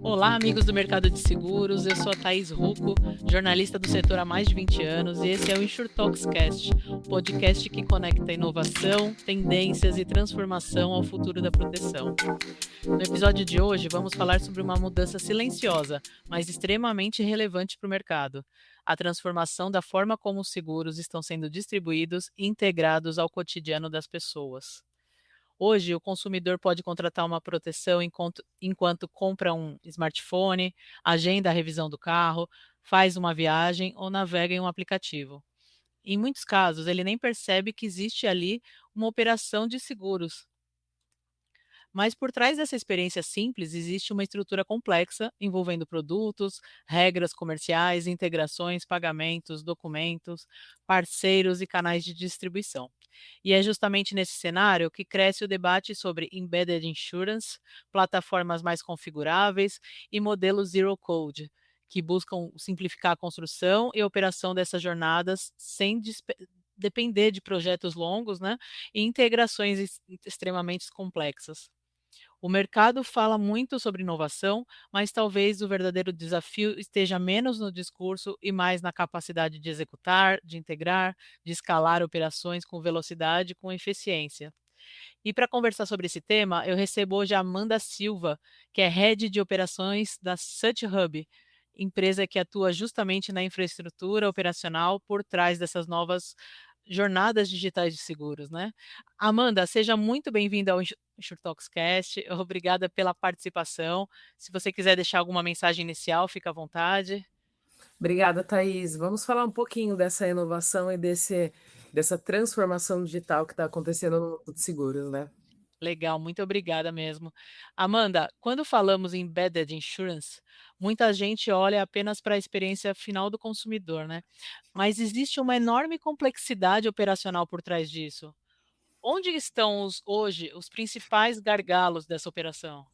Olá, amigos do mercado de seguros. Eu sou a Thaís Rucco, jornalista do setor há mais de 20 anos, e esse é o InsurTalksCast, o podcast que conecta inovação, tendências e transformação ao futuro da proteção. No episódio de hoje, vamos falar sobre uma mudança silenciosa, mas extremamente relevante para o mercado: a transformação da forma como os seguros estão sendo distribuídos e integrados ao cotidiano das pessoas. Hoje, o consumidor pode contratar uma proteção enquanto compra um smartphone, agenda a revisão do carro, faz uma viagem ou navega em um aplicativo. Em muitos casos, ele nem percebe que existe ali uma operação de seguros. Mas por trás dessa experiência simples existe uma estrutura complexa envolvendo produtos, regras comerciais, integrações, pagamentos, documentos, parceiros e canais de distribuição. E é justamente nesse cenário que cresce o debate sobre embedded insurance, plataformas mais configuráveis e modelos zero code, que buscam simplificar a construção e operação dessas jornadas sem depender de projetos longos, né, e integrações extremamente complexas. O mercado fala muito sobre inovação, mas talvez o verdadeiro desafio esteja menos no discurso e mais na capacidade de executar, de integrar, de escalar operações com velocidade e com eficiência. E para conversar sobre esse tema, eu recebo hoje a Amanda Silva, que é Head de Operações da Such Hub, empresa que atua justamente na infraestrutura operacional por trás dessas novas jornadas digitais de seguros, né? Amanda, seja muito bem-vinda ao InsurTalksCast. Obrigada pela participação. Se você quiser deixar alguma mensagem inicial, fica à vontade. Obrigada, Thaís. Vamos falar um pouquinho dessa inovação e dessa transformação digital que está acontecendo no mundo de seguros, né? Legal, muito obrigada mesmo. Amanda, quando falamos em embedded insurance, muita gente olha apenas para a experiência final do consumidor, né? Mas existe uma enorme complexidade operacional por trás disso. Onde estão hoje os principais gargalos dessa operação?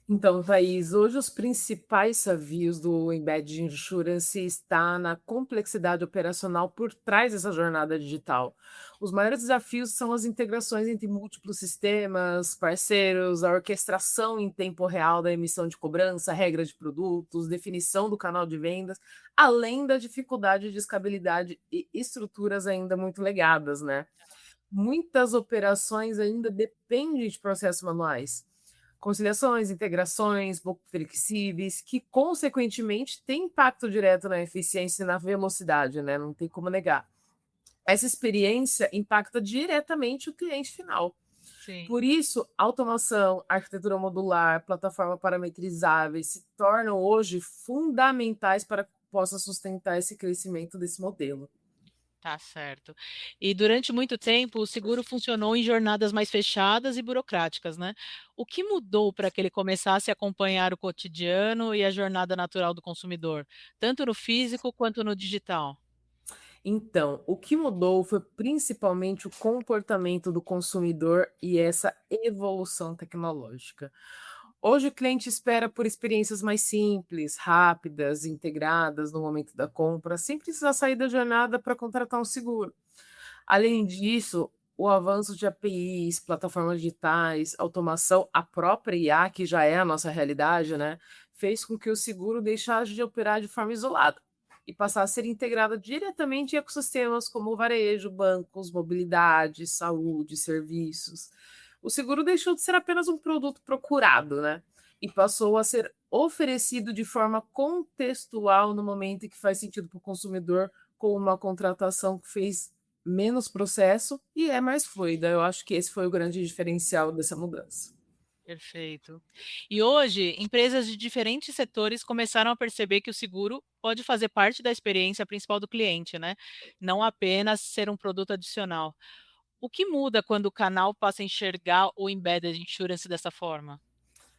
Então, Thaís, hoje os principais desafios do Embedded Insurance está na complexidade operacional por trás dessa jornada digital. Os maiores desafios são as integrações entre múltiplos sistemas, parceiros, a orquestração em tempo real da emissão de cobrança, regras de produtos, definição do canal de vendas, além da dificuldade de escalabilidade e estruturas ainda muito legadas, né? Muitas operações ainda dependem de processos manuais, conciliações, integrações pouco flexíveis, que consequentemente têm impacto direto na eficiência e na velocidade, né? Não tem como negar. Essa experiência impacta diretamente o cliente final. Sim. Por isso, automação, arquitetura modular, plataforma parametrizáveis se tornam hoje fundamentais para que possa sustentar esse crescimento desse modelo. Tá certo. E durante muito tempo, o seguro funcionou em jornadas mais fechadas e burocráticas, né? O que mudou para que ele começasse a acompanhar o cotidiano e a jornada natural do consumidor, tanto no físico quanto no digital? Então, o que mudou foi principalmente o comportamento do consumidor e essa evolução tecnológica. Hoje o cliente espera por experiências mais simples, rápidas, integradas no momento da compra, sem precisar sair da jornada para contratar um seguro. Além disso, o avanço de APIs, plataformas digitais, automação, a própria IA, que já é a nossa realidade, né, fez com que o seguro deixasse de operar de forma isolada e passasse a ser integrado diretamente em ecossistemas como varejo, bancos, mobilidade, saúde, serviços. O seguro deixou de ser apenas um produto procurado, né, e passou a ser oferecido de forma contextual no momento em que faz sentido para o consumidor, com uma contratação que fez menos processo e é mais fluida. Eu acho que esse foi o grande diferencial dessa mudança. Perfeito. E hoje, empresas de diferentes setores começaram a perceber que o seguro pode fazer parte da experiência principal do cliente, né? Não apenas ser um produto adicional. O que muda quando o canal passa a enxergar o embedded insurance dessa forma?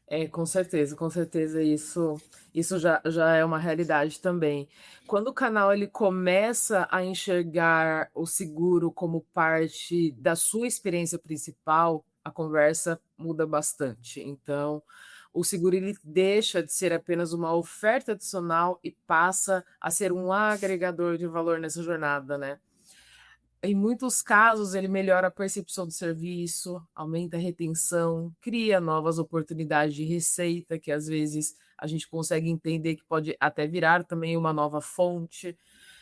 É, com certeza isso já é uma realidade também. Quando o canal ele começa a enxergar o seguro como parte da sua experiência principal, a conversa muda bastante. Então, o seguro ele deixa de ser apenas uma oferta adicional e passa a ser um agregador de valor nessa jornada, né? Em muitos casos, ele melhora a percepção do serviço, aumenta a retenção, cria novas oportunidades de receita, que às vezes a gente consegue entender que pode até virar também uma nova fonte,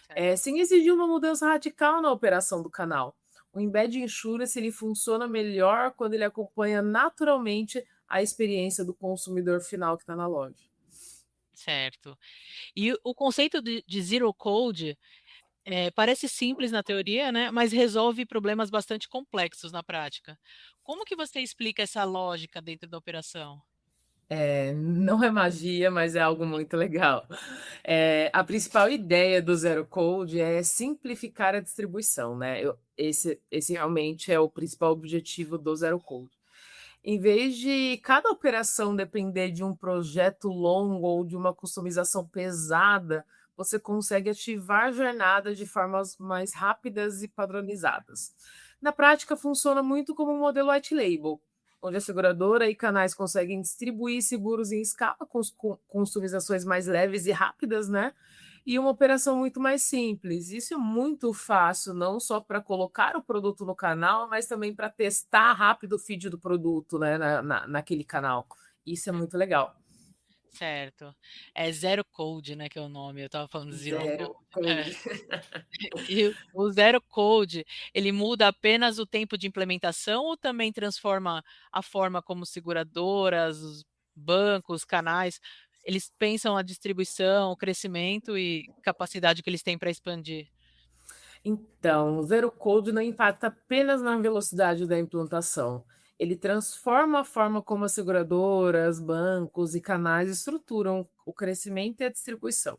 Certo. sem exigir uma mudança radical na operação do canal. O Embed Insurance ele funciona melhor quando ele acompanha naturalmente a experiência do consumidor final que está na loja. Certo. E o conceito de zero code, parece simples na teoria, né, mas resolve problemas bastante complexos na prática. Como que você explica essa lógica dentro da operação? Não é magia, mas é algo muito legal. A principal ideia do Zero Code é simplificar a distribuição, né? Esse realmente é o principal objetivo do Zero Code. Em vez de cada operação depender de um projeto longo ou de uma customização pesada, você consegue ativar jornadas de formas mais rápidas e padronizadas. Na prática, funciona muito como um modelo white label, onde a seguradora e canais conseguem distribuir seguros em escala com customizações mais leves e rápidas, né? E uma operação muito mais simples. Isso é muito fácil, não só para colocar o produto no canal, mas também para testar rápido o feed do produto, né, naquele canal. Isso é muito legal. Certo. É zero code, né, que é o nome, eu estava falando zero Zero code. É. code. E o zero code, ele muda apenas o tempo de implementação ou também transforma a forma como seguradoras, os bancos, canais, eles pensam a distribuição, o crescimento e capacidade que eles têm para expandir? Então, o zero code não impacta apenas na velocidade da implantação. Ele transforma a forma como as seguradoras, bancos e canais estruturam o crescimento e a distribuição.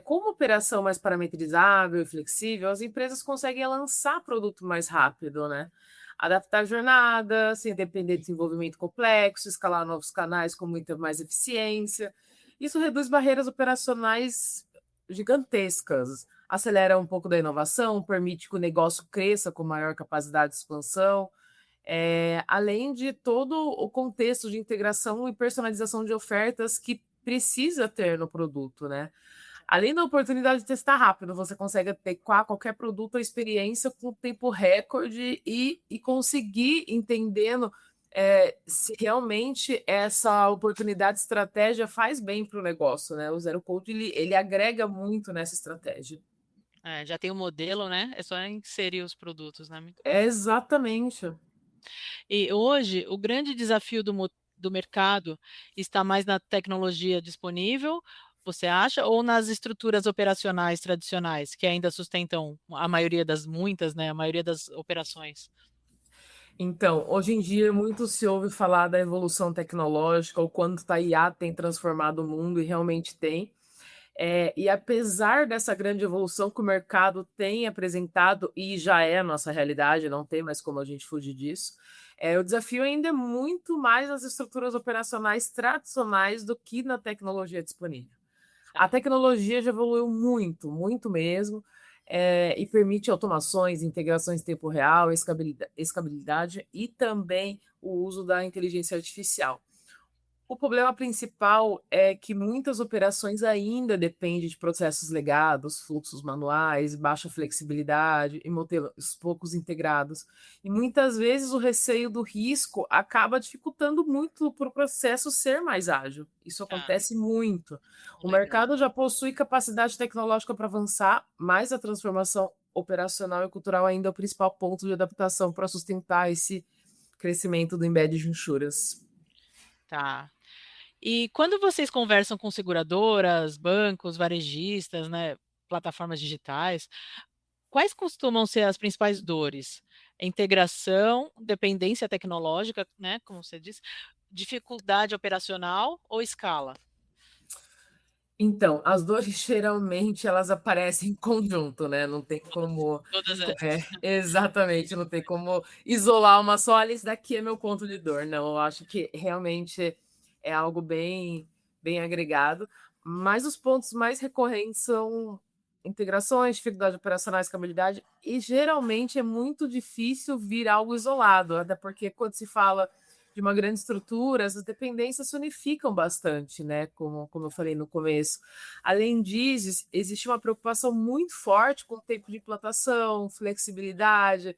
Com uma operação mais parametrizável e flexível, as empresas conseguem lançar produto mais rápido, né? Adaptar a jornada, sem depender de desenvolvimento complexo, escalar novos canais com muita mais eficiência. Isso reduz barreiras operacionais gigantescas, acelera um pouco da inovação, permite que o negócio cresça com maior capacidade de expansão, além de todo o contexto de integração e personalização de ofertas que precisa ter no produto, né? Além da oportunidade de testar rápido, você consegue adequar qualquer produto à experiência com tempo recorde e conseguir entendendo se realmente essa oportunidade de estratégia faz bem para o negócio, né? O Zero Code ele agrega muito nessa estratégia. É, já tem o modelo, né, é só inserir os produtos, né, muito bom. Exatamente. E hoje, o grande desafio do mercado está mais na tecnologia disponível, você acha, ou nas estruturas operacionais tradicionais, que ainda sustentam a maioria das muitas, né, a maioria das operações? Então, hoje em dia, muito se ouve falar da evolução tecnológica, o quanto a IA tem transformado o mundo, e realmente tem. E apesar dessa grande evolução que o mercado tem apresentado, e já é a nossa realidade, não tem mais como a gente fugir disso, o desafio ainda é muito mais nas estruturas operacionais tradicionais do que na tecnologia disponível. A Certo. tecnologia já evoluiu muito, muito mesmo, e permite automações, integrações em tempo real, escalabilidade e também o uso da inteligência artificial. O problema principal é que muitas operações ainda dependem de processos legados, fluxos manuais, baixa flexibilidade e modelos poucos integrados. E muitas vezes o receio do risco acaba dificultando muito para o processo ser mais ágil. Isso Tá, acontece muito. O legal. mercado já possui capacidade tecnológica para avançar, mas a transformação operacional e cultural ainda é o principal ponto de adaptação para sustentar esse crescimento do embedded insurance. Tá. E quando vocês conversam com seguradoras, bancos, varejistas, né, plataformas digitais, quais costumam ser as principais dores? Integração, dependência tecnológica, né, como você disse, dificuldade operacional ou escala? Então, as dores geralmente elas aparecem em conjunto, né, não tem como Todas essas. exatamente, não tem como isolar uma só: "Olha, esse daqui é meu ponto de dor". Não, eu acho que realmente é algo bem agregado, mas os pontos mais recorrentes são integrações, dificuldade operacional, escalabilidade e geralmente é muito difícil vir algo isolado, até porque quando se fala de uma grande estrutura, essas dependências se unificam bastante, né, como eu falei no começo. Além disso, existe uma preocupação muito forte com o tempo de implantação, flexibilidade,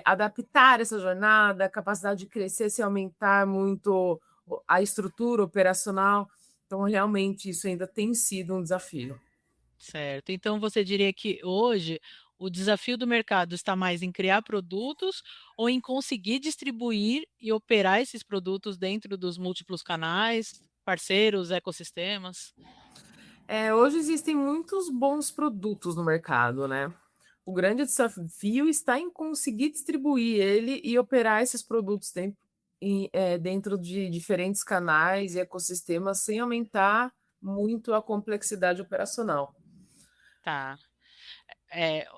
adaptar essa jornada, a capacidade de crescer se aumentar muito a estrutura operacional. Então, realmente, isso ainda tem sido um desafio. Certo. Então você diria que hoje o desafio do mercado está mais em criar produtos ou em conseguir distribuir e operar esses produtos dentro dos múltiplos canais, parceiros, ecossistemas? Hoje existem muitos bons produtos no mercado, né. O grande desafio está em conseguir distribuir ele e operar esses produtos dentro de diferentes canais e ecossistemas sem aumentar muito a complexidade operacional. Tá.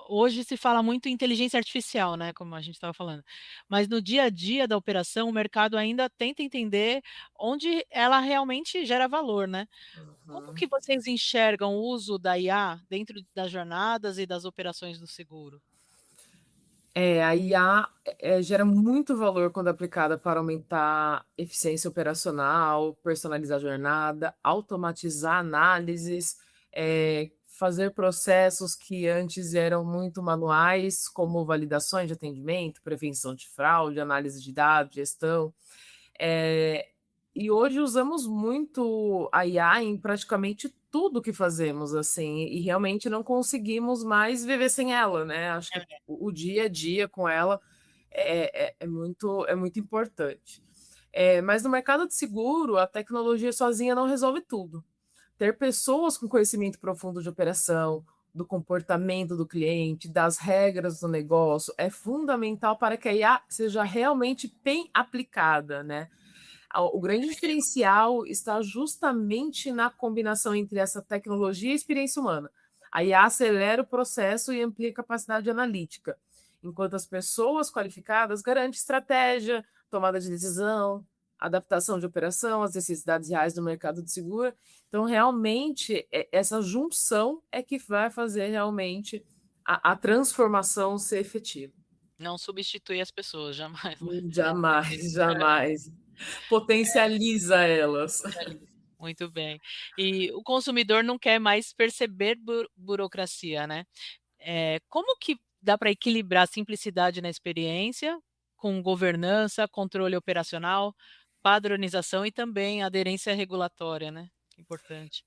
Hoje se fala muito em inteligência artificial, né, como a gente estava falando, mas no dia a dia da operação o mercado ainda tenta entender onde ela realmente gera valor, né. Como Uhum. que vocês enxergam o uso da IA dentro das jornadas e das operações do seguro? A IA, gera muito valor quando aplicada para aumentar eficiência operacional, personalizar a jornada, automatizar análises, fazer processos que antes eram muito manuais, como validações de atendimento, prevenção de fraude, análise de dados, gestão. Eh, e hoje usamos muito a IA em praticamente tudo que fazemos, assim, e realmente não conseguimos mais viver sem ela, né. Acho que o dia a dia com ela é muito importante. Mas no mercado de seguro, a tecnologia sozinha não resolve tudo. Ter pessoas com conhecimento profundo de operação, do comportamento do cliente, das regras do negócio, é fundamental para que a IA seja realmente bem aplicada, né. O grande diferencial está justamente na combinação entre essa tecnologia e a experiência humana. A IA acelera o processo e amplia a capacidade analítica, enquanto as pessoas qualificadas garantem estratégia, tomada de decisão, adaptação de operação às necessidades reais do mercado de seguro. Então, realmente, essa junção é que vai fazer realmente a transformação ser efetiva. Não substitui as pessoas, jamais, Jamais, jamais. Potencializa elas. Muito bem. E o consumidor não quer mais perceber burocracia, né. Como que dá para equilibrar a simplicidade na experiência, com governança, controle operacional, padronização e também aderência regulatória, né, importante.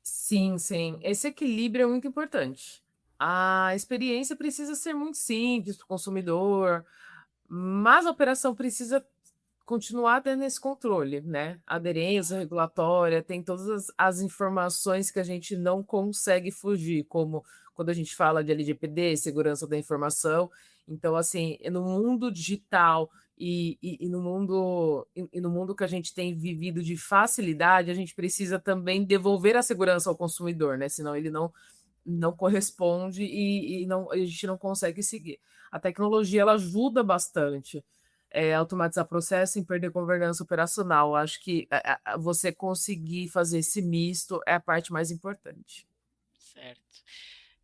Sim, sim. Esse equilíbrio é muito importante. A experiência precisa ser muito simples para o consumidor, mas a operação precisa continuar tendo esse controle, né? Aderência regulatória, tem todas as informações que a gente não consegue fugir, como quando a gente fala de LGPD, segurança da informação. Então, assim, no mundo digital e no mundo que a gente tem vivido de facilidade, a gente precisa também devolver a segurança ao consumidor, né? Senão ele não corresponde e a gente não consegue seguir. A tecnologia ela ajuda bastante, automatizar processo sem perder governança operacional. Acho que você conseguir fazer esse misto é a parte mais importante. Certo.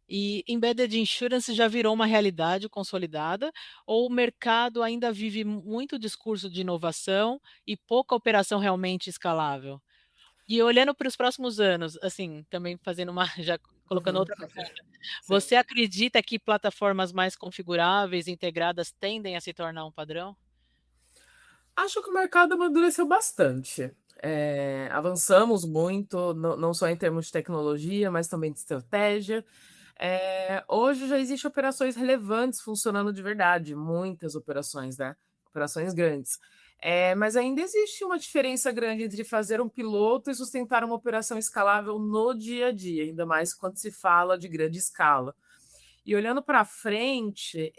E embedded insurance já virou uma realidade consolidada ou o mercado ainda vive muito discurso de inovação e pouca operação realmente escalável? E olhando para os próximos anos, assim, também fazendo uma já colocando Uhum. outra pergunta, Sim. você acredita que plataformas mais configuráveis, integradas, tendem a se tornar um padrão? Acho que o mercado amadureceu bastante. Avançamos muito, não só em termos de tecnologia, mas também de estratégia. Hoje já existem operações relevantes funcionando de verdade, muitas operações, né? Operações grandes. Mas ainda existe uma diferença grande entre fazer um piloto e sustentar uma operação escalável no dia a dia, ainda mais quando se fala de grande escala. E olhando para frente,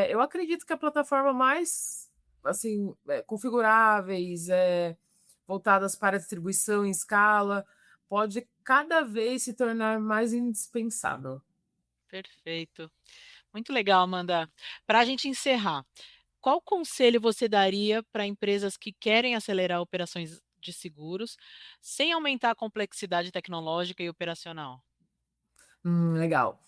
eu acredito que a plataforma mais, assim, configuráveis, voltadas para distribuição em escala, pode cada vez se tornar mais indispensável. Perfeito. Muito legal, Amanda. Para a gente encerrar, qual conselho você daria para empresas que querem acelerar operações de seguros, sem aumentar a complexidade tecnológica e operacional? Legal.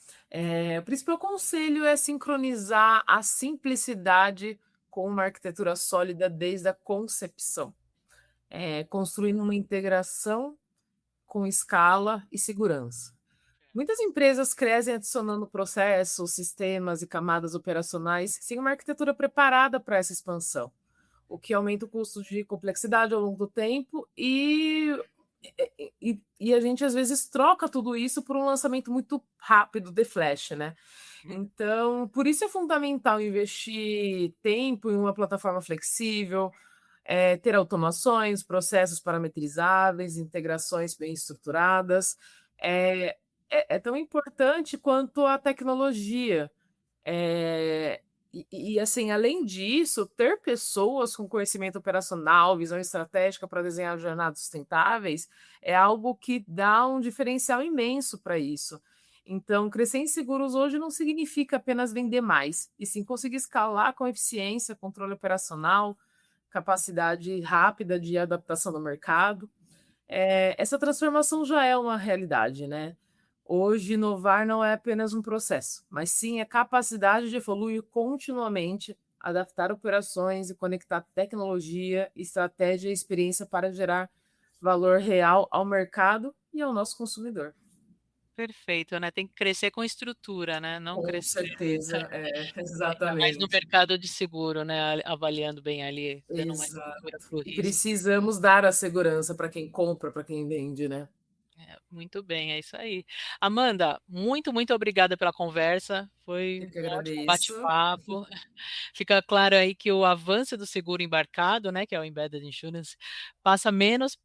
O principal conselho é sincronizar a simplicidade com uma arquitetura sólida desde a concepção, construindo uma integração com escala e segurança. Muitas empresas crescem adicionando processos, sistemas e camadas operacionais sem uma arquitetura preparada para essa expansão, o que aumenta o custo de complexidade ao longo do tempo e a gente às vezes troca tudo isso por um lançamento muito rápido de flash, né? Então, por isso é fundamental investir tempo em uma plataforma flexível, ter automações, processos parametrizáveis, integrações bem estruturadas. É, é tão importante quanto a tecnologia. Assim, além disso, ter pessoas com conhecimento operacional, visão estratégica para desenhar jornadas sustentáveis é algo que dá um diferencial imenso para isso. Então, crescer em seguros hoje não significa apenas vender mais, e sim conseguir escalar com eficiência, controle operacional, capacidade rápida de adaptação no mercado. Essa transformação já é uma realidade, né? Hoje, inovar não é apenas um processo, mas sim a capacidade de evoluir continuamente, adaptar operações e conectar tecnologia, estratégia e experiência para gerar valor real ao mercado e ao nosso consumidor. Perfeito, né, tem que crescer com estrutura, né, não Com crescer certeza, ainda mais no exatamente. mercado de seguro, né, avaliando bem ali, dando uma Exato. estrutura para o E risco. precisamos dar a segurança para quem compra, para quem vende, né? É, muito bem, é isso aí. Amanda, muito, muito obrigada pela conversa, foi Eu que um ótimo agradeço. bate-papo. Fica claro aí que o avanço do seguro embarcado, né, que é o Embedded Insurance, passa menos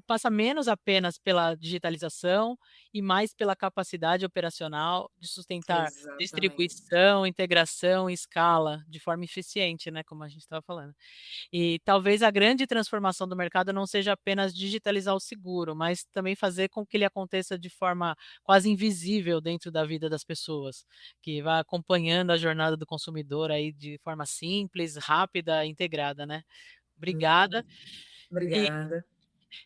passa menos apenas pela digitalização e mais pela capacidade operacional de sustentar Exatamente. distribuição, integração e escala de forma eficiente, né, como a gente estava falando. E talvez a grande transformação do mercado não seja apenas digitalizar o seguro, mas também fazer com que ele aconteça de forma quase invisível dentro da vida das pessoas, que vai acompanhando a jornada do consumidor aí de forma simples, rápida, integrada, né. Obrigada. E Obrigada.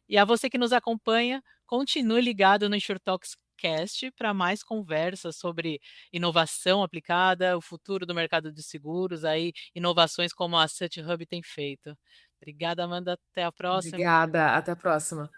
e a você que nos acompanha, continue ligado no InsurTalks Cast para mais conversas sobre inovação aplicada, o futuro do mercado de seguros, aí inovações como a Sut Hub tem feito. Obrigada, Amanda, até a próxima. Obrigada. Até a próxima.